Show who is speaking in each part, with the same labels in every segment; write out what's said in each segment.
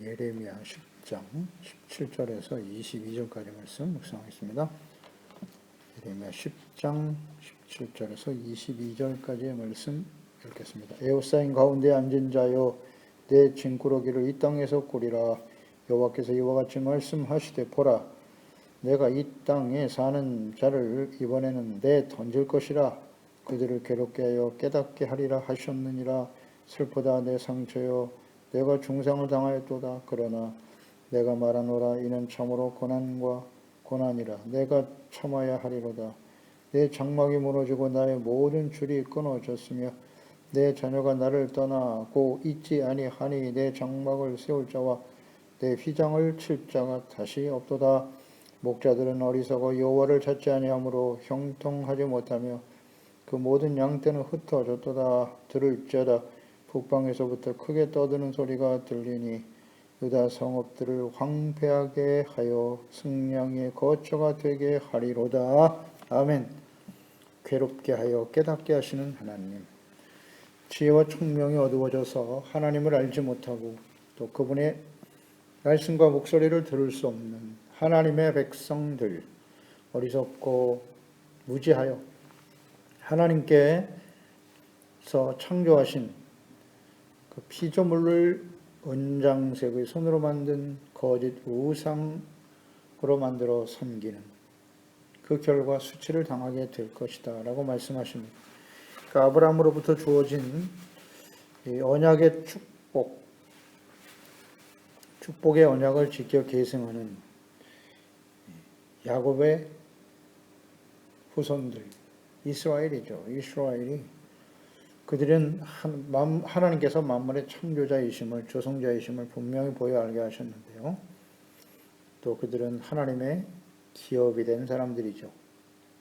Speaker 1: 예레미야 10장 17절에서 22절까지 말씀 묵상하겠습니다. 예레미야 10장 17절에서 22절까지의 말씀 읽겠습니다. 에호사인 가운데 앉은 자여, 내 진꾸러기를 이 땅에서 꾸리라. 여호와께서 이와 같이 말씀하시되, 보라, 내가 이 땅에 사는 자를 이번에는 내 던질 것이라. 그들을 괴롭게 하여 깨닫게 하리라 하셨느니라. 슬프다 내 상처여, 내가 중상을 당하였도다. 그러나 내가 말하노라. 이는 참으로 고난과 고난이라. 내가 참아야 하리로다. 내 장막이 무너지고 나의 모든 줄이 끊어졌으며 내 자녀가 나를 떠나고 있지 아니하니 내 장막을 세울 자와 내 휘장을 칠 자가 다시 없도다. 목자들은 어리석어 여호와를 찾지 아니하므로 형통하지 못하며 그 모든 양떼는 흩어졌도다. 들을지어다. 북방에서부터 크게 떠드는 소리가 들리니 유다 성읍들을 황폐하게 하여 승냥이의 거처가 되게 하리로다. 아멘. 괴롭게 하여 깨닫게 하시는 하나님, 지혜와 총명이 어두워져서 하나님을 알지 못하고 또 그분의 말씀과 목소리를 들을 수 없는 하나님의 백성들, 어리석고 무지하여 하나님께서 창조하신 그 피조물을 은장색의 손으로 만든 거짓 우상으로 만들어 섬기는 그 결과 수치를 당하게 될 것이다 라고 말씀하십니다. 그러니까 아브라함으로부터 주어진 이 언약의 축복의 언약을 지켜 계승하는 야곱의 후손들, 이스라엘이죠. 이스라엘이 그들은 하나님께서 만물의 창조자이심을, 조성자이심을 분명히 보여 알게 하셨는데요. 또 그들은 하나님의 기업이 된 사람들이죠.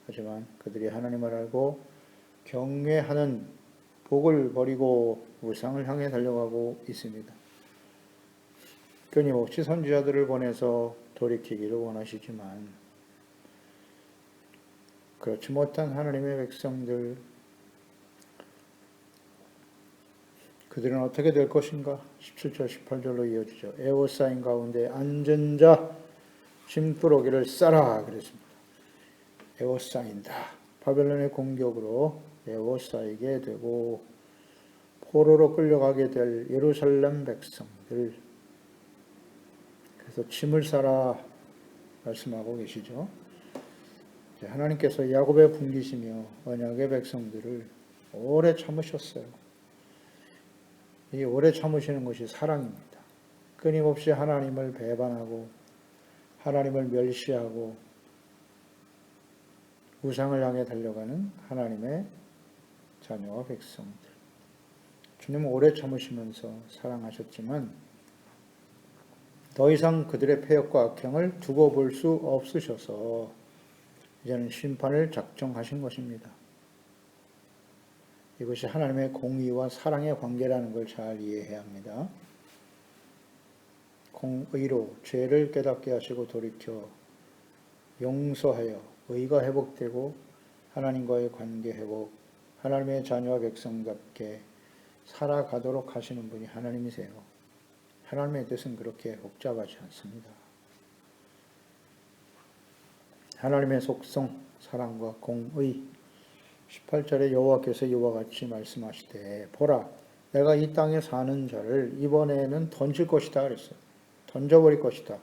Speaker 1: 하지만 그들이 하나님을 알고 경외하는 복을 버리고 우상을 향해 달려가고 있습니다. 끊임없이 선지자들을 보내서 돌이키기를 원하시지만 그렇지 못한 하나님의 백성들, 그들은 어떻게 될 것인가? 17절 18절로 이어지죠. 에호사인 가운데 앉은 자 짐꾸러기를 싸라 그랬습니다. 에호사인다. 바벨론의 공격으로 에호사이게 되고 포로로 끌려가게 될 예루살렘 백성들, 그래서 짐을 싸라 말씀하고 계시죠. 하나님께서 야곱의 분기시며 언약의 백성들을 오래 참으셨어요. 이 오래 참으시는 것이 사랑입니다. 끊임없이 하나님을 배반하고 하나님을 멸시하고 우상을 향해 달려가는 하나님의 자녀와 백성들. 주님은 오래 참으시면서 사랑하셨지만 더 이상 그들의 패역과 악행을 두고 볼 수 없으셔서 이제는 심판을 작정하신 것입니다. 이것이 하나님의 공의와 사랑의 관계라는 걸 잘 이해해야 합니다. 공의로 죄를 깨닫게 하시고 돌이켜 용서하여 의가 회복되고 하나님과의 관계 회복, 하나님의 자녀와 백성답게 살아가도록 하시는 분이 하나님이세요. 하나님의 뜻은 그렇게 복잡하지 않습니다. 하나님의 속성, 사랑과 공의, 18절에 여호와께서 이와 같이 말씀하시되, 보라, 내가 이 땅에 사는 자를 이번에는 던질 것이다 그랬어요. 던져버릴 것이다.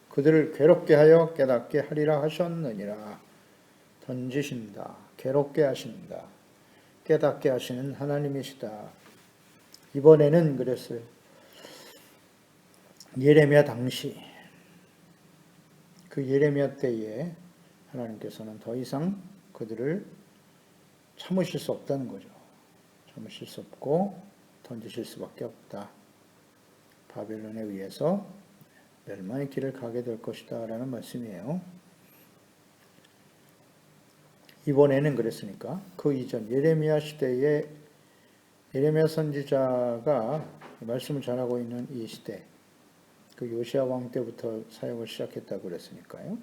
Speaker 1: 그들을 괴롭게 하여 깨닫게 하리라 하셨느니라. 던지신다. 괴롭게 하신다. 깨닫게 하시는 하나님이시다. 이번에는 그랬어요. 예레미야 당시, 그 예레미야 때에 하나님께서는 더 이상 그들을 참으실 수 없다는 거죠. 참으실 수 없고 던지실 수밖에 없다. 바벨론에 의해서 멸망의 길을 가게 될 것이다 라는 말씀이에요. 이번에는 그랬으니까 그 이전 예레미야 시대에 예레미야 선지자가 말씀을 전하고 있는 이 시대, 그 요시야 왕 때부터 사역을 시작했다고 그랬으니까요.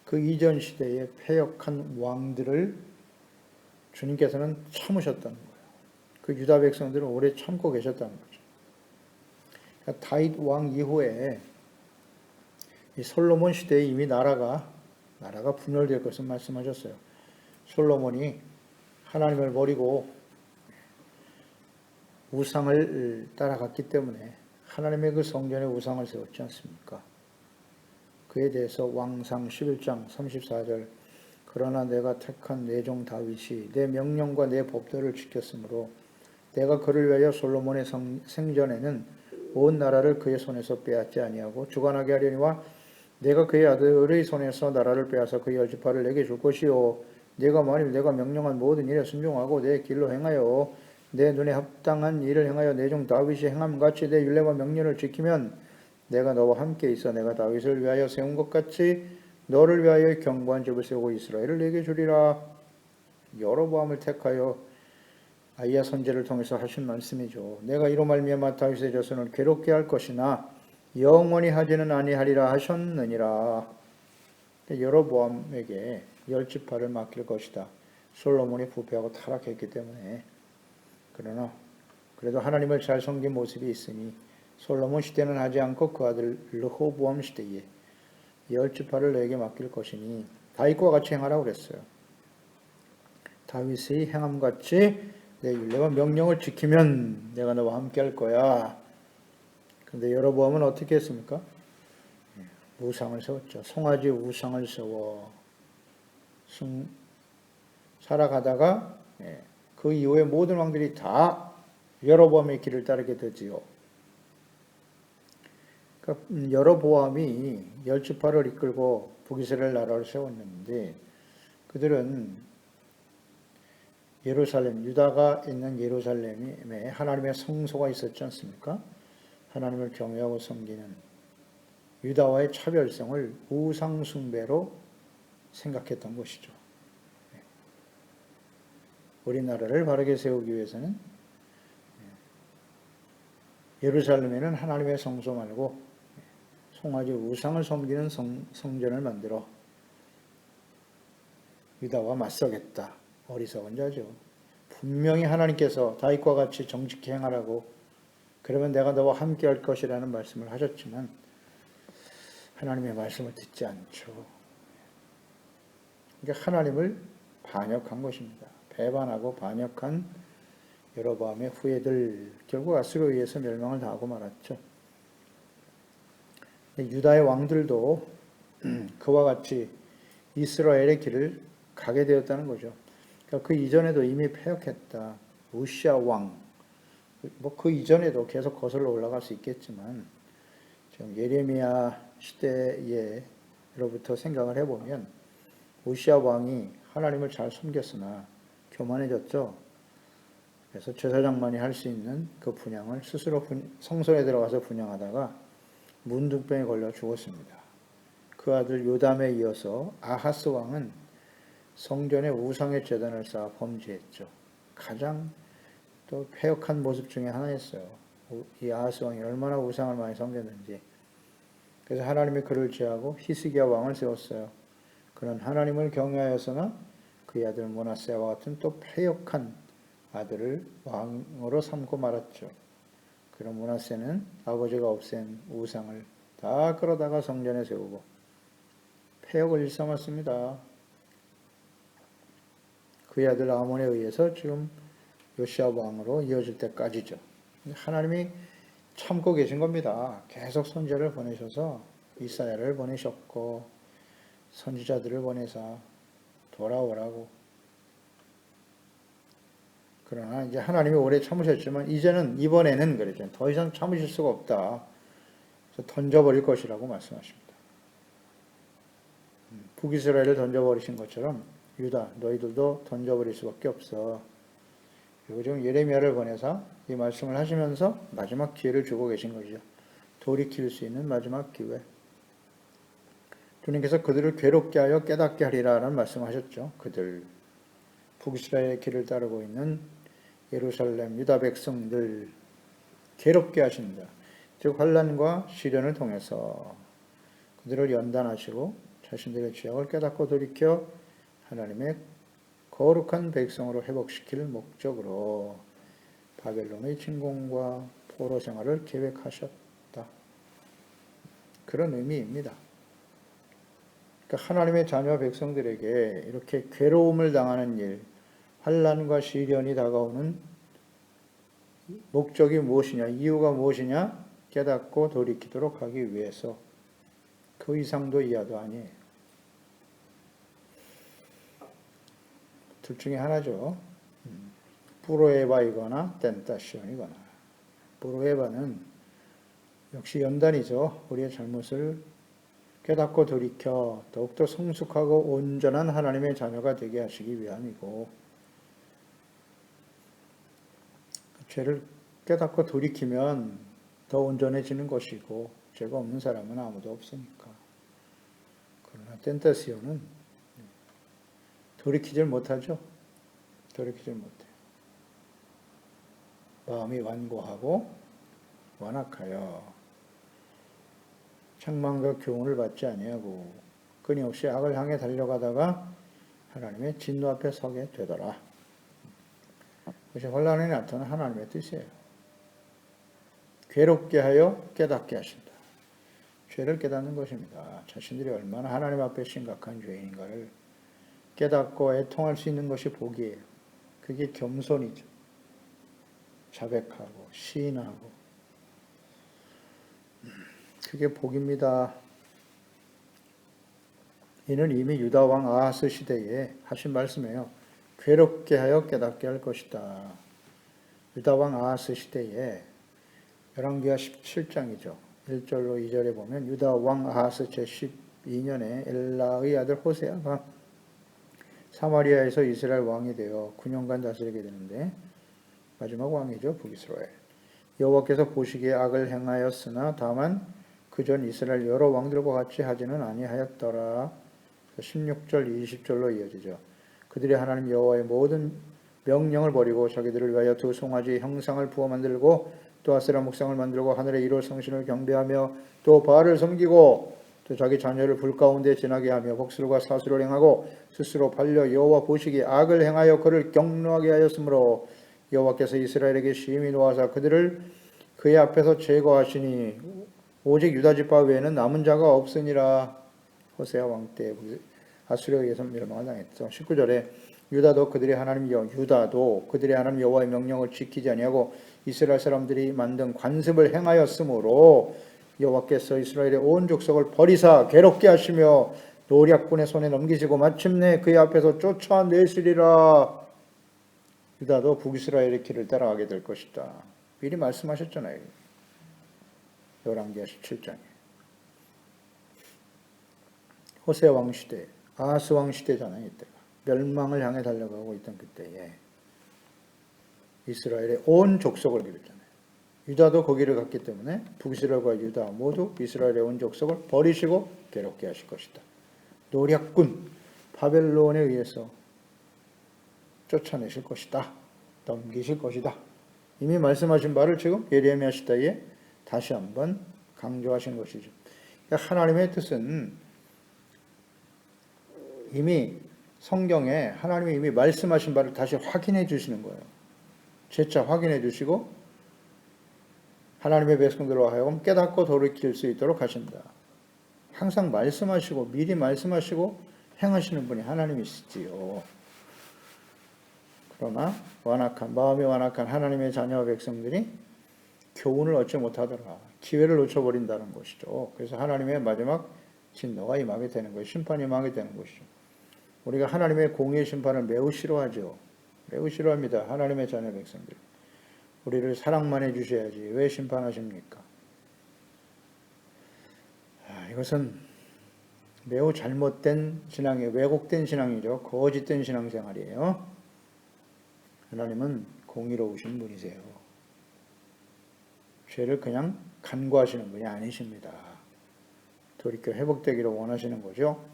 Speaker 1: 그 이전 시대에 패역한 왕들을 주님께서는 참으셨다는 거예요. 그 유다 백성들은 오래 참고 계셨다는 거죠. 그러니까 다윗 왕 이후에 이 솔로몬 시대에 이미 나라가 분열될 것을 말씀하셨어요. 솔로몬이 하나님을 버리고 우상을 따라갔기 때문에 하나님의 그 성전에 우상을 세웠지 않습니까? 그에 대해서 왕상 11장 34절 그러나 내가 택한 내 종 다윗이 내 명령과 내 법도를 지켰으므로 내가 그를 위하여 솔로몬의 생전에는 온 나라를 그의 손에서 빼앗지 아니하고 주관하게 하려니와 내가 그의 아들의 손에서 나라를 빼앗아 그의 열지파를 내게 줄 것이요 내가 만일 내가 명령한 모든 일에 순종하고 내 길로 행하여 내 눈에 합당한 일을 행하여 내 종 다윗이 행함같이 내 율례와 명령을 지키면 내가 너와 함께 있어 내가 다윗을 위하여 세운 것 같이 너를 위하여 견고한 집을 세우고 이스라엘을 내게 주리라. 여로보암을 택하여 아히야 선지자를 통해서 하신 말씀이죠. 내가 이로 말미암아 다윗의 자손을 괴롭게 할 것이나 영원히 하지는 아니하리라 하셨느니라. 여로보암에게 열 지파를 맡길 것이다. 솔로몬이 부패하고 타락했기 때문에. 그러나 그래도 하나님을 잘 섬긴 모습이 있으니 솔로몬 시대는 하지 않고 그 아들 르호보암 시대에 열 지파를 내게 맡길 것이니 다윗과 같이 행하라고 그랬어요. 다윗의 행함같이 내 율례와 명령을 지키면 내가 너와 함께 할 거야. 그런데 여로보암은 어떻게 했습니까? 우상을 세웠죠. 송아지 우상을 세워 살아가다가 그 이후에 모든 왕들이 다 여로보암의 길을 따르게 되지요. 그러니까 여로보암이 열 지파를 이끌고 북이스라엘 나라를 세웠는데 그들은 예루살렘, 유다가 있는 예루살렘에 하나님의 성소가 있었지 않습니까? 하나님을 경외하고 섬기는 유다와의 차별성을 우상 숭배로 생각했던 것이죠. 우리나라를 바르게 세우기 위해서는 예루살렘에는 하나님의 성소 말고 송아지 우상을 섬기는 성전을 만들어 유다와 맞서겠다. 어리석은 자죠. 분명히 하나님께서 다윗과 같이 정직히 행하라고 그러면 내가 너와 함께 할 것이라는 말씀을 하셨지만 하나님의 말씀을 듣지 않죠. 그러니까 하나님을 반역한 것입니다. 배반하고 반역한 여로보암의 후예들 결국 아수르에 의해서 멸망을 당하고 말았죠. 유다의 왕들도 그와 같이 이스라엘의 길을 가게 되었다는 거죠. 그러니까 그 이전에도 이미 패역했다. 우시아 왕, 그 이전에도 계속 거슬러 올라갈 수 있겠지만 지금 예레미야 시대에로부터 생각을 해보면 우시아 왕이 하나님을 잘 섬겼으나 교만해졌죠. 그래서 제사장만이 할 수 있는 그 분향을 스스로 성소에 들어가서 분향하다가 문둥병에 걸려 죽었습니다. 그 아들 요담에 이어서 아하스 왕은 성전에 우상의 제단을 쌓아 범죄했죠. 가장 또 패역한 모습 중에 하나였어요. 이 아하스 왕이 얼마나 우상을 많이 섬겼는지. 그래서 하나님이 그를 제하고 히스기야 왕을 세웠어요. 그는 하나님을 경외하였으나 그의 아들 므낫세와 같은 또 패역한 아들을 왕으로 삼고 말았죠. 그런 므낫세는 아버지가 없앤 우상을 다 끌어다가 성전에 세우고 패역을 일삼았습니다. 그의 아들 아몬에 의해서 지금 요시아 왕으로 이어질 때까지죠. 하나님이 참고 계신 겁니다. 계속 선지자를 보내셔서 이사야를 보내셨고 선지자들을 보내서 돌아오라고. 그러나 이제 하나님이 오래 참으셨지만 이번에는 그랬죠. 더 이상 참으실 수가 없다. 그래서 던져버릴 것이라고 말씀하십니다. 북이스라엘을 던져버리신 것처럼 유다 너희들도 던져버릴 수밖에 없어. 그리고 지금 예레미야를 보내서 이 말씀을 하시면서 마지막 기회를 주고 계신 거죠. 돌이킬 수 있는 마지막 기회. 주님께서 그들을 괴롭게 하여 깨닫게 하리라라는 말씀하셨죠. 그들 북이스라엘의 길을 따르고 있는 예루살렘 유다 백성들 괴롭게 하신다. 즉 환난과 시련을 통해서 그들을 연단하시고 자신들의 죄악을 깨닫고 돌이켜 하나님의 거룩한 백성으로 회복시킬 목적으로 바벨론의 침공과 포로 생활을 계획하셨다. 그런 의미입니다. 그러니까 하나님의 자녀 백성들에게 이렇게 괴로움을 당하는 일, 환난과 시련이 다가오는 목적이 무엇이냐, 이유가 무엇이냐 깨닫고 돌이키도록 하기 위해서 그 이상도 이하도 아니에요. 둘 중에 하나죠. 프로에바이거나 텐타시온이거나. 프로에바는 역시 연단이죠. 우리의 잘못을 깨닫고 돌이켜 더욱더 성숙하고 온전한 하나님의 자녀가 되게 하시기 위함이고, 죄를 깨닫고 돌이키면 더 온전해지는 것이고, 죄가 없는 사람은 아무도 없으니까. 그러나 텐타시온은 돌이키질 못하죠. 돌이키질 못해요. 마음이 완고하고 완악하여 책망과 교훈을 받지 아니하고 끊임없이 악을 향해 달려가다가 하나님의 진노 앞에 서게 되더라. 그것이 혼란에 나타난 하나님의 뜻이에요. 괴롭게 하여 깨닫게 하신다. 죄를 깨닫는 것입니다. 자신들이 얼마나 하나님 앞에 심각한 죄인인가를 깨닫고 애통할 수 있는 것이 복이에요. 그게 겸손이죠. 자백하고 시인하고 그게 복입니다. 이는 이미 유다 왕 아하스 시대에 하신 말씀이에요. 괴롭게 하여 깨닫게 할 것이다. 유다 왕 아하스 시대에 열왕기하 17장이죠. 1절로 2절에 보면 유다 왕 아하스 제12년에 엘라의 아들 호세아가 사마리아에서 이스라엘 왕이 되어 9년간 다스리게 되는데 마지막 왕이죠. 북이스라엘. 여호와께서 보시기에 악을 행하였으나 다만 그전 이스라엘 여러 왕들과 같이 하지는 아니하였더라. 16절 20절로 이어지죠. 그들이 하나님 여호와의 모든 명령을 버리고 자기들을 위하여 두 송아지 형상을 부어 만들고 또 아세라 목상을 만들고 하늘의 일호 성신을 경배하며 또 바알을 섬기고 또 자기 자녀를 불 가운데 지나게 하며 복술과 사수를 행하고 스스로 팔려 여호와 보시기에 악을 행하여 그를 경노하게 하였으므로 여호와께서 이스라엘에게 심히 노하사 그들을 그의 앞에서 제거하시니 오직 유다 지파 외에는 남은 자가 없으니라. 호세아 왕 때 아수르에 의해서 멸망을 당했죠. 19절에 유다도 그들의 하나님 여호와의 명령을 지키지 아니하고 이스라엘 사람들이 만든 관습을 행하였으므로 여호와께서 이스라엘의 온 족속을 버리사 괴롭게 하시며 노략군의 손에 넘기시고 마침내 그의 앞에서 쫓아내시리라. 유다도 북이스라엘의 길을 따라가게 될 것이다. 미리 말씀하셨잖아요. 열왕기하 17장에. 호세아 왕 시대, 아하스 왕 시대잖아요. 이때가. 멸망을 향해 달려가고 있던 그때에 이스라엘의 온 족속을 기르잖아요. 유다도 거기를 갔기 때문에 북이스라엘과 유다 모두 이스라엘의 온 족속을 버리시고 괴롭게 하실 것이다. 노략군 바벨론에 의해서 쫓아내실 것이다. 넘기실 것이다. 이미 말씀하신 바를 지금 예레미야 시대에 다시 한번 강조하신 것이죠. 그러니까 하나님의 뜻은 이미 성경에 하나님이 이미 말씀하신 바를 다시 확인해 주시는 거예요. 재차 확인해 주시고 하나님의 백성들로 하여금 깨닫고 돌이킬 수 있도록 하신다. 항상 말씀하시고 미리 말씀하시고 행하시는 분이 하나님이시지요. 그러나 마음이 완악한 하나님의 자녀 백성들이 교훈을 얻지 못하더라. 기회를 놓쳐버린다는 것이죠. 그래서 하나님의 마지막 진노가 임하게 되는 것이죠. 심판이 임하게 되는 것이죠. 우리가 하나님의 공의의 심판을 매우 싫어하죠. 매우 싫어합니다. 하나님의 자녀 백성들. 우리를 사랑만 해주셔야지 왜 심판하십니까? 이것은 매우 잘못된 신앙이에요. 왜곡된 신앙이죠. 거짓된 신앙생활이에요. 하나님은 공의로우신 분이세요. 죄를 그냥 간과하시는 분이 아니십니다. 돌이켜 회복되기를 원하시는 거죠.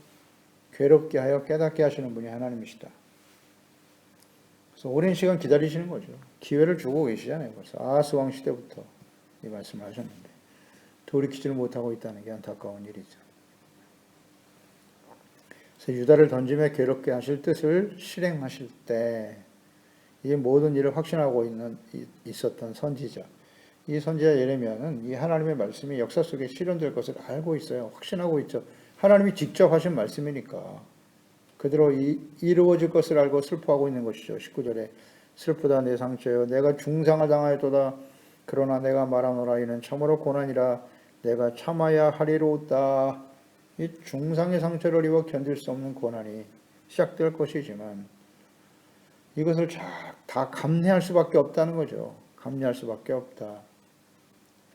Speaker 1: 괴롭게 하여 깨닫게 하시는 분이 하나님이시다. 그래서 오랜 시간 기다리시는 거죠. 기회를 주고 계시잖아요. 벌써 아하스 왕 시대부터 이 말씀을 하셨는데 돌이키지를 못하고 있다는 게 안타까운 일이죠. 그래서 유다를 던짐에 괴롭게 하실 뜻을 실행하실 때 이 모든 일을 확신하고 있었던 선지자 이 선지자 예레미야는 이 하나님의 말씀이 역사 속에 실현될 것을 알고 있어요. 확신하고 있죠. 하나님이 직접 하신 말씀이니까 그대로 이루어질 것을 알고 슬퍼하고 있는 것이죠. 19절에 슬프다 내 상처여 내가 중상을 당하였도다. 그러나 내가 말하노라 이는 참으로 고난이라 내가 참아야 하리로다. 이 중상의 상처를 입어 견딜 수 없는 고난이 시작될 것이지만 이것을 다 감내할 수밖에 없다는 거죠. 감내할 수밖에 없다.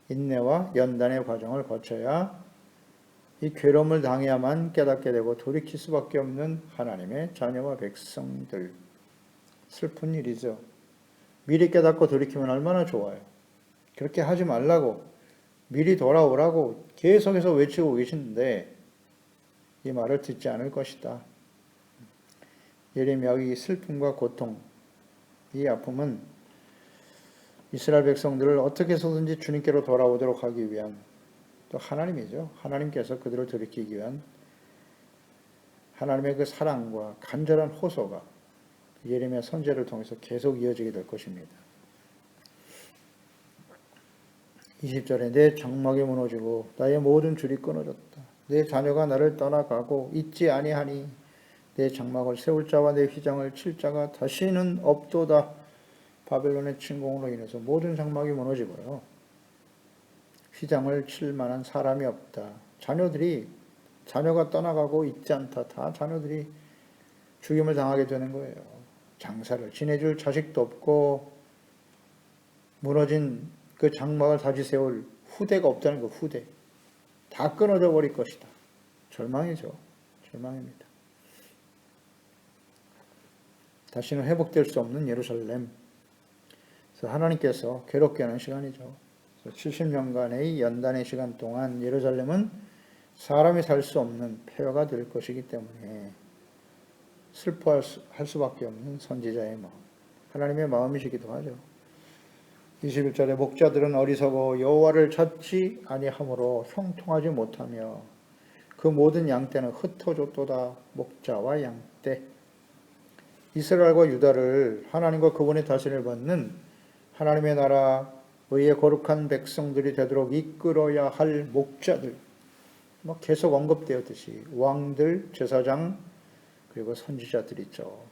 Speaker 1: 인내와 연단의 과정을 거쳐야 이 괴로움을 당해야만 깨닫게 되고 돌이킬 수밖에 없는 하나님의 자녀와 백성들. 슬픈 일이죠. 미리 깨닫고 돌이키면 얼마나 좋아요. 그렇게 하지 말라고 미리 돌아오라고 계속해서 외치고 계시는데 이 말을 듣지 않을 것이다. 예레미야의 슬픔과 고통, 이 아픔은 이스라엘 백성들을 어떻게 해서든지 주님께로 돌아오도록 하기 위한 또 하나님이죠. 하나님께서 그들을 돌이키기 위한 하나님의 그 사랑과 간절한 호소가 예레미야 선지자를 통해서 계속 이어지게 될 것입니다. 20절에 내 장막이 무너지고 나의 모든 줄이 끊어졌다. 내 자녀가 나를 떠나가고 있지 아니하니 내 장막을 세울 자와 내 휘장을 칠 자가 다시는 없도다. 바벨론의 침공으로 인해서 모든 장막이 무너지고요. 휘장을 칠 만한 사람이 없다. 자녀가 떠나가고 있지 않다. 다 자녀들이 죽임을 당하게 되는 거예요. 장사를 지내줄 자식도 없고 무너진 그 장막을 다시 세울 후대가 없다는 거. 후대. 다 끊어져 버릴 것이다. 절망이죠. 절망입니다. 다시는 회복될 수 없는 예루살렘. 그래서 하나님께서 괴롭게 하는 시간이죠. 70년간의 연단의 시간 동안 예루살렘은 사람이 살 수 없는 폐허가 될 것이기 때문에 슬퍼할 수밖에 없는 선지자의 마음. 하나님의 마음이시기도 하죠. 21절에 목자들은 어리석어 여호와를 찾지 아니하므로 형통하지 못하며 그 모든 양떼는 흩어졌도다. 목자와 양떼. 이스라엘과 유다를 하나님과 그분의 다스림을 받는 하나님의 나라 의의 거룩한 백성들이 되도록 이끌어야 할 목자들. 계속 언급되었듯이 왕들, 제사장, 그리고 선지자들 있죠.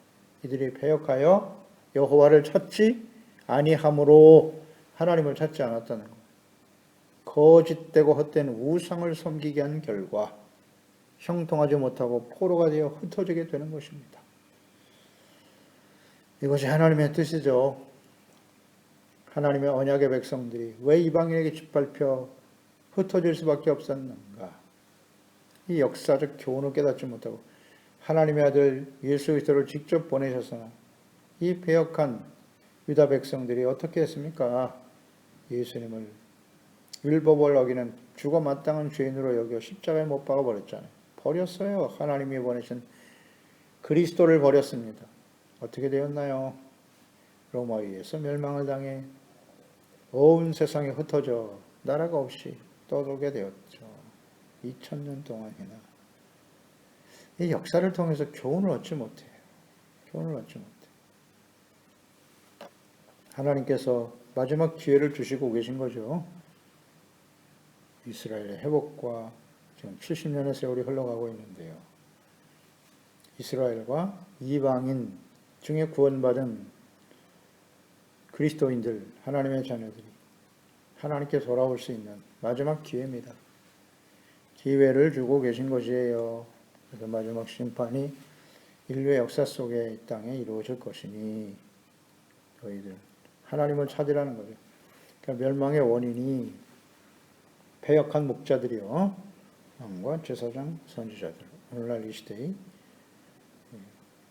Speaker 1: 이들이 배역하여 여호와를 찾지 아니함으로 하나님을 찾지 않았다는 것. 거짓되고 헛된 우상을 섬기게 한 결과 형통하지 못하고 포로가 되어 흩어지게 되는 것입니다. 이것이 하나님의 뜻이죠. 하나님의 언약의 백성들이 왜 이방인에게 짓밟혀 흩어질 수밖에 없었는가. 이 역사적 교훈을 깨닫지 못하고 하나님의 아들 예수 그리스도를 직접 보내셔서 이 배역한 유다 백성들이 어떻게 했습니까? 예수님을 율법을 어기는 죽어 마땅한 죄인으로 여겨 십자가에 못 박아 버렸잖아요. 버렸어요. 하나님이 보내신 그리스도를 버렸습니다. 어떻게 되었나요? 로마에 의해서 멸망을 당해 온 세상에 흩어져 나라가 없이 떠돌게 되었죠. 2000년 동안이나. 이 역사를 통해서 교훈을 얻지 못해요. 교훈을 얻지 못해요. 하나님께서 마지막 기회를 주시고 계신 거죠. 이스라엘의 회복과 지금 70년의 세월이 흘러가고 있는데요. 이스라엘과 이방인 중에 구원받은 그리스도인들, 하나님의 자녀들이 하나님께 돌아올 수 있는 마지막 기회입니다. 기회를 주고 계신 것이에요. 그래서 마지막 심판이 인류의 역사 속에 이 땅에 이루어질 것이니 저희들 하나님을 찾으라는 거죠. 그러니까 멸망의 원인이 패역한 목자들이요. 왕과 제사장, 선지자들. 오늘날 이 시대의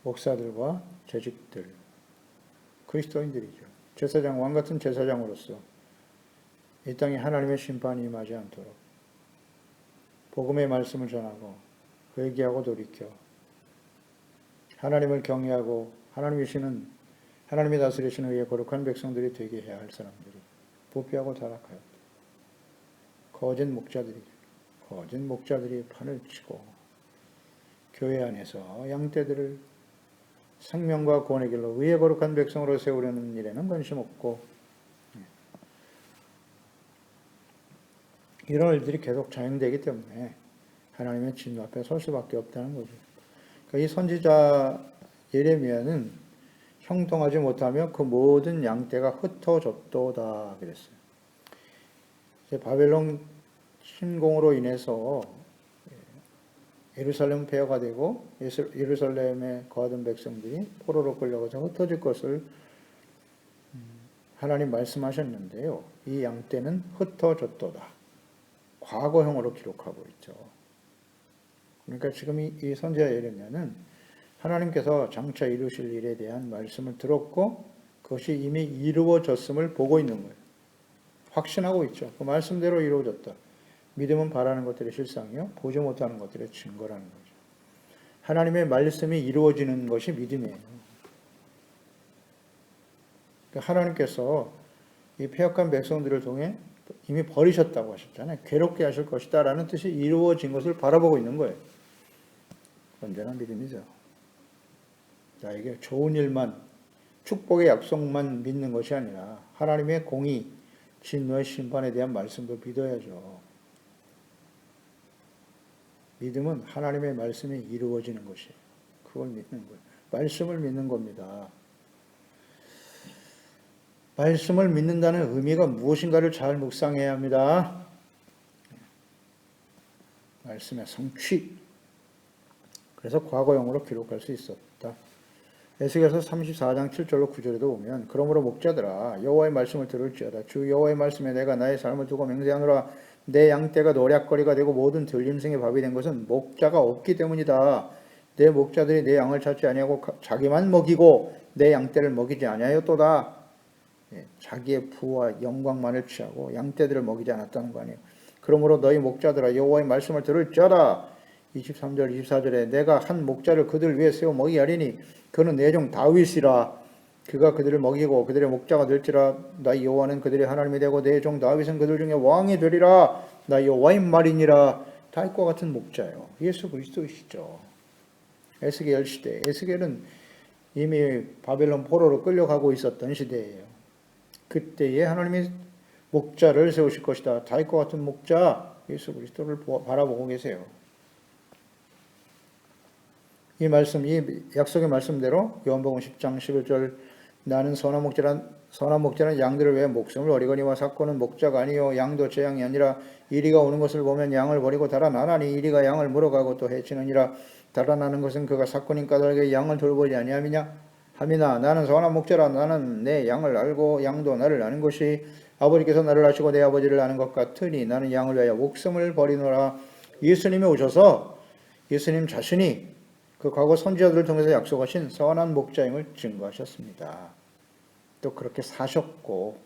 Speaker 1: 목사들과 재직들, 그리스도인들이죠. 제사장, 왕 같은 제사장으로서 이 땅에 하나님의 심판이 임하지 않도록 복음의 말씀을 전하고 회개하고 돌이켜 하나님을 경외하고 하나님이 다스리시는 의의 거룩한 백성들이 되게 해야 할 사람들이 부패하고 타락하였다. 거짓 목자들이 판을 치고 교회 안에서 양떼들을 생명과 구원의 길로 의의 거룩한 백성으로 세우려는 일에는 관심 없고 이런 일들이 계속 자행되기 때문에 하나님의 진노 앞에 설 수밖에 없다는 거죠. 그러니까 이 선지자 예레미야는 형통하지 못하며 그 모든 양떼가 흩어졌도다 그랬어요. 이제 바벨론 침공으로 인해서 예루살렘 폐허가 되고 예루살렘에 거하던 백성들이 포로로 끌려가서 흩어질 것을 하나님 말씀하셨는데요. 이 양떼는 흩어졌도다. 과거형으로 기록하고 있죠. 그러니까 지금 이 선지자 예레미야는 하나님께서 장차 이루실 일에 대한 말씀을 들었고 그것이 이미 이루어졌음을 보고 있는 거예요. 확신하고 있죠. 그 말씀대로 이루어졌다. 믿음은 바라는 것들의 실상이요 보지 못하는 것들의 증거라는 거죠. 하나님의 말씀이 이루어지는 것이 믿음이에요. 그러니까 하나님께서 이 패역한 백성들을 통해 이미 버리셨다고 하셨잖아요. 괴롭게 하실 것이다 라는 뜻이 이루어진 것을 바라보고 있는 거예요. 언제나 믿음이죠. 나에게 좋은 일만, 축복의 약속만 믿는 것이 아니라 하나님의 공의, 진노의 심판에 대한 말씀도 믿어야죠. 믿음은 하나님의 말씀이 이루어지는 것이에요. 그걸 믿는 거예요. 말씀을 믿는 겁니다. 말씀을 믿는다는 의미가 무엇인가를 잘 묵상해야 합니다. 말씀의 성취. 그래서 과거형으로 기록할 수 있었다. 에스겔서 34장 7절로 9절에도 보면 그러므로 목자들아 여호와의 말씀을 들을지어다. 주 여호와의 말씀에 내가 나의 삶을 두고 맹세하노라. 내 양떼가 노략거리가 되고 모든 들짐승의 밥이 된 것은 목자가 없기 때문이다. 내 목자들이 내 양을 찾지 아니하고 자기만 먹이고 내 양떼를 먹이지 아니하였도다. 자기의 부와 영광만을 취하고 양떼들을 먹이지 않았다는 거 아니에요. 그러므로 너희 목자들아 여호와의 말씀을 들을지어다. 23절 24절에 내가 한 목자를 그들 위에 세워 먹이게 하리니 그는 내 종 다윗이라. 그가 그들을 먹이고 그들의 목자가 될지라. 나 여호와는 그들의 하나님이 되고 내 종 다윗은 그들 중에 왕이 되리라. 나 여호와의 말이니라. 다윗과 같은 목자예요. 예수 그리스도이시죠. 에스겔 시대. 에스겔은 이미 바벨론 포로로 끌려가고 있었던 시대예요. 그때에 하나님이 목자를 세우실 것이다. 다윗과 같은 목자 예수 그리스도를 바라보고 계세요. 이 말씀, 이 약속의 말씀대로 요한복음 10장 11절 나는 선한 목자는 양들을 위해 목숨을 어리거니와 삭고는 목자가 아니요 양도 제 양이 아니라 이리가 오는 것을 보면 양을 버리고 달아나나니 이리가 양을 물어가고 또 해치느니라. 달아나는 것은 그가 삭고님 까닭에 양을 돌보지 아니함이냐 함이나 나는 선한 목자라. 나는 내 양을 알고 양도 나를 아는 것이 아버지께서 나를 아시고 내 아버지를 아는 것 같으니 나는 양을 위하여 목숨을 버리노라. 예수님이 오셔서 예수님 자신이 그 과거 선지자들을 통해서 약속하신 선한 목자임을 증거하셨습니다. 또 그렇게 사셨고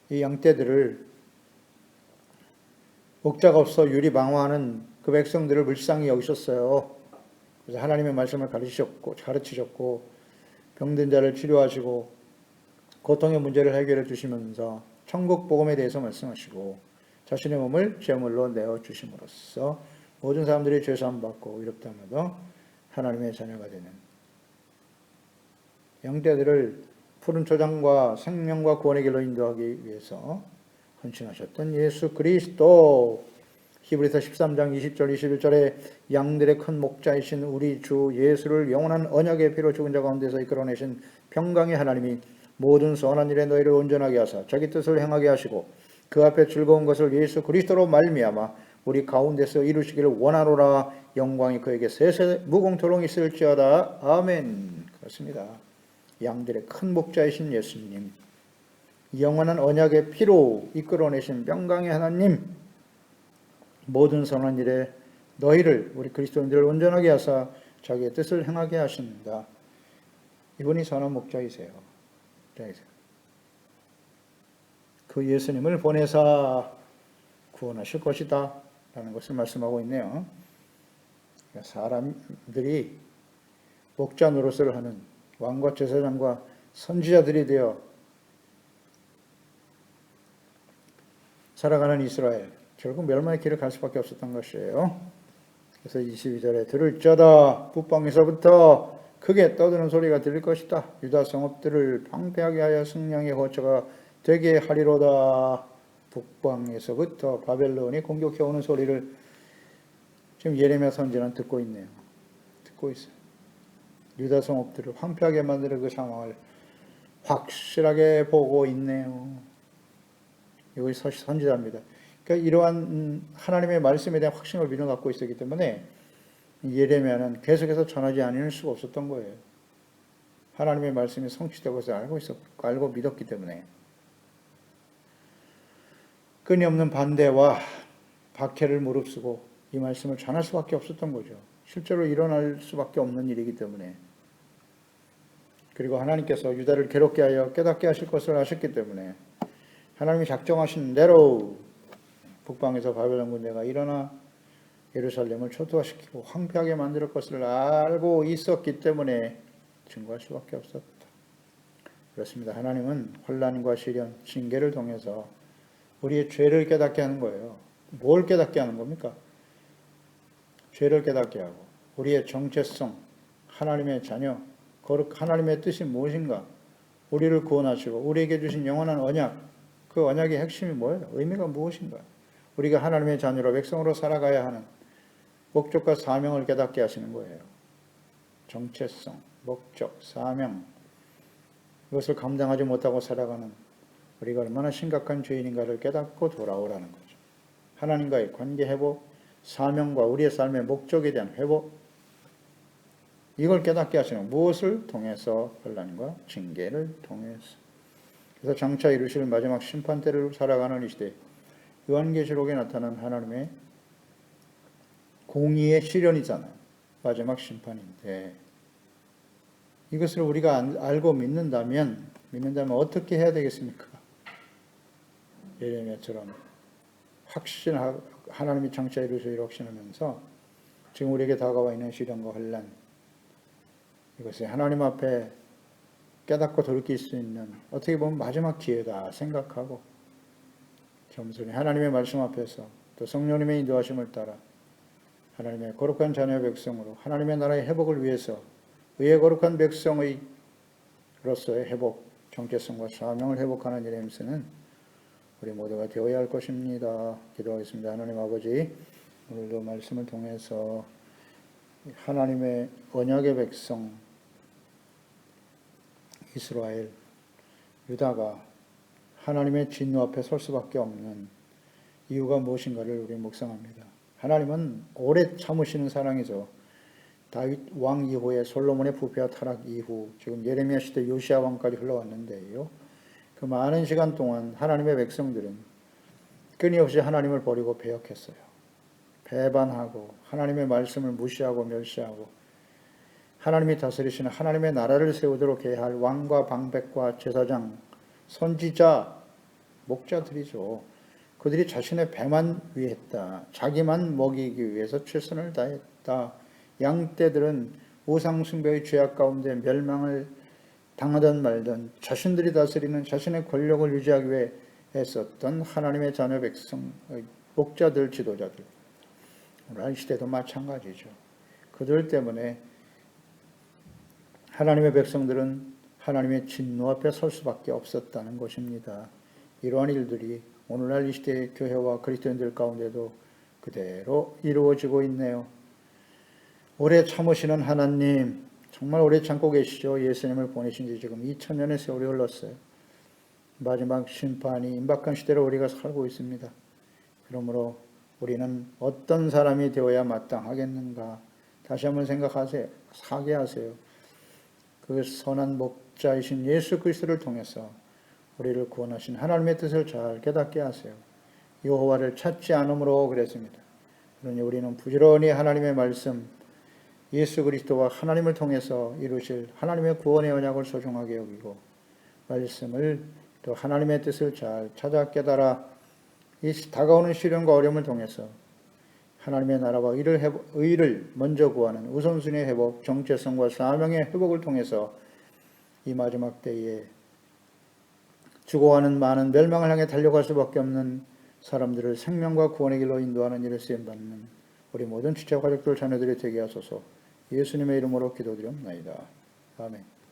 Speaker 1: 이 양떼들을 목자가 없어 유리방황하는 그 백성들을 불쌍히 여기셨어요. 그래서 하나님의 말씀을 가르치셨고 병든 자를 치료하시고 고통의 문제를 해결해 주시면서 천국 복음에 대해서 말씀하시고 자신의 몸을 제물로 내어 주심으로써 모든 사람들이 죄사함 받고 의롭다마다 하나님의 자녀가 되는 양떼들을 푸른 초장과 생명과 구원의 길로 인도하기 위해서 헌신하셨던 예수 그리스도. 히브리서 13장 20절 21절에 양들의 큰 목자이신 우리 주 예수를 영원한 언약의 피로 죽은 자 가운데서 이끌어내신 평강의 하나님이 모든 선한 일에 너희를 온전하게 하사 자기 뜻을 행하게 하시고 그 앞에 즐거운 것을 예수 그리스도로 말미암아 우리 가운데서 이루시기를 원하노라. 영광이 그에게 세세 무공토록 있을지어다. 아멘. 그렇습니다. 양들의 큰 목자이신 예수님, 영원한 언약의 피로 이끌어내신 평강의 하나님, 모든 선한 일에 너희를 우리 그리스도인들을 온전하게 하사 자기의 뜻을 행하게 하신다. 이분이 선한 목자이세요. 그 예수님을 보내사 구원하실 것이다 라는 것을 말씀하고 있네요. 사람들이 목자 노릇을 하는 왕과 제사장과 선지자들이 되어 살아가는 이스라엘, 결국 멸망의 길을 갈 수밖에 없었던 것이에요. 그래서 22절에 들을지어다. 북방에서부터 크게 떠드는 소리가 들릴 것이다. 유다 성읍들을 방패하게 하여 승량의 거처가 되게 하리로다. 북방에서부터 바벨론이 공격해 오는 소리를 지금 예레미야 선지자는 듣고 있네요. 듣고 있어요. 유다 성읍들을 황폐하게 만드는 그 상황을 확실하게 보고 있네요. 이것이 선지자입니다. 그러니까 이러한 하나님의 말씀에 대한 확신을 믿어 갖고 있었기 때문에 예레미야는 계속해서 전하지 않을 수가 없었던 거예요. 하나님의 말씀이 성취되고 것을 알고 믿었기 때문에. 끊임없는 반대와 박해를 무릅쓰고 이 말씀을 전할 수밖에 없었던 거죠. 실제로 일어날 수밖에 없는 일이기 때문에. 그리고 하나님께서 유다를 괴롭게 하여 깨닫게 하실 것을 아셨기 때문에 하나님이 작정하신 대로 북방에서 바벨론 군대가 일어나 예루살렘을 초토화시키고 황폐하게 만들 것을 알고 있었기 때문에 증거할 수밖에 없었다. 그렇습니다. 하나님은 환난과 시련, 징계를 통해서 우리의 죄를 깨닫게 하는 거예요. 뭘 깨닫게 하는 겁니까? 죄를 깨닫게 하고 우리의 정체성, 하나님의 자녀, 하나님의 뜻이 무엇인가, 우리를 구원하시고 우리에게 주신 영원한 언약, 그 언약의 핵심이 뭐예요? 의미가 무엇인가? 우리가 하나님의 자녀로 백성으로 살아가야 하는 목적과 사명을 깨닫게 하시는 거예요. 정체성, 목적, 사명, 이것을 감당하지 못하고 살아가는 우리가 얼마나 심각한 죄인인가를 깨닫고 돌아오라는 거죠. 하나님과의 관계 회복, 사명과 우리의 삶의 목적에 대한 회복, 이걸 깨닫게 하시는 무엇을 통해서? 환난과 징계를 통해서. 그래서 장차 이루실 마지막 심판 때를 살아가는 이 시대, 요한계시록에 나타난 하나님의 공의의 시련이잖아요. 마지막 심판인데 이것을 우리가 알고 믿는다면 어떻게 해야 되겠습니까? 예레미야처럼 하나님이 장차 이루시기를 확신하면서 지금 우리에게 다가와 있는 시련과 환난, 이것이 하나님 앞에 깨닫고 돌이킬 수 있는 어떻게 보면 마지막 기회다 생각하고 겸손히 하나님의 말씀 앞에서 또 성령님의 인도하심을 따라 하나님의 거룩한 자녀 백성으로 하나님의 나라의 회복을 위해서 의의 거룩한 백성의 로서의 회복, 정체성과 사명을 회복하는 일에 힘쓰는 우리 모두가 되어야 할 것입니다. 기도하겠습니다. 하나님 아버지, 오늘도 말씀을 통해서 하나님의 언약의 백성 이스라엘, 유다가 하나님의 진노 앞에 설 수밖에 없는 이유가 무엇인가를 우리 묵상합니다. 하나님은 오래 참으시는 사랑이죠. 다윗 왕 이후에 솔로몬의 부패와 타락 이후 지금 예레미야 시대 요시야 왕까지 흘러왔는데요. 그 많은 시간 동안 하나님의 백성들은 끊임없이 하나님을 버리고 배역했어요. 배반하고 하나님의 말씀을 무시하고 멸시하고 하나님이 다스리시는 하나님의 나라를 세우도록 해야 할 왕과 방백과 제사장, 선지자, 목자들이죠. 그들이 자신의 배만 위했다. 자기만 먹이기 위해서 최선을 다했다. 양떼들은 우상숭배의 죄악 가운데 멸망을 당하든 말든 자신들이 다스리는 자신의 권력을 유지하기 위해 애썼던 하나님의 자녀 백성의 목자들, 지도자들. 오늘 이 시대도 마찬가지죠. 그들 때문에 하나님의 백성들은 하나님의 진노 앞에 설 수밖에 없었다는 것입니다. 이러한 일들이 오늘날 이 시대의 교회와 그리스도인들 가운데도 그대로 이루어지고 있네요. 오래 참으시는 하나님, 정말 오래 참고 계시죠. 예수님을 보내신 지 지금 2000년의 세월이 흘렀어요. 마지막 심판이 임박한 시대로 우리가 살고 있습니다. 그러므로 우리는 어떤 사람이 되어야 마땅하겠는가? 다시 한번 생각하세요. 사게 하세요. 그 선한 목자이신 예수 그리스도를 통해서 우리를 구원하신 하나님의 뜻을 잘 깨닫게 하세요. 여호와를 찾지 않음으로 그랬습니다. 그러니 우리는 부지런히 하나님의 말씀, 예수 그리스도와 하나님을 통해서 이루실 하나님의 구원의 언약을 소중하게 여기고 말씀을 또 하나님의 뜻을 잘 찾아 깨달아 이 다가오는 시련과 어려움을 통해서 하나님의 나라와 의를 먼저 구하는 우선순위의 회복, 정체성과 사명의 회복을 통해서 이 마지막 때에 죽어가는 많은 멸망을 향해 달려갈 수밖에 없는 사람들을 생명과 구원의 길로 인도하는 일을 쓰임받는 우리 모든 지체 가족들 자녀들이 되게 하소서. 예수님의 이름으로 기도드립니다. 아멘.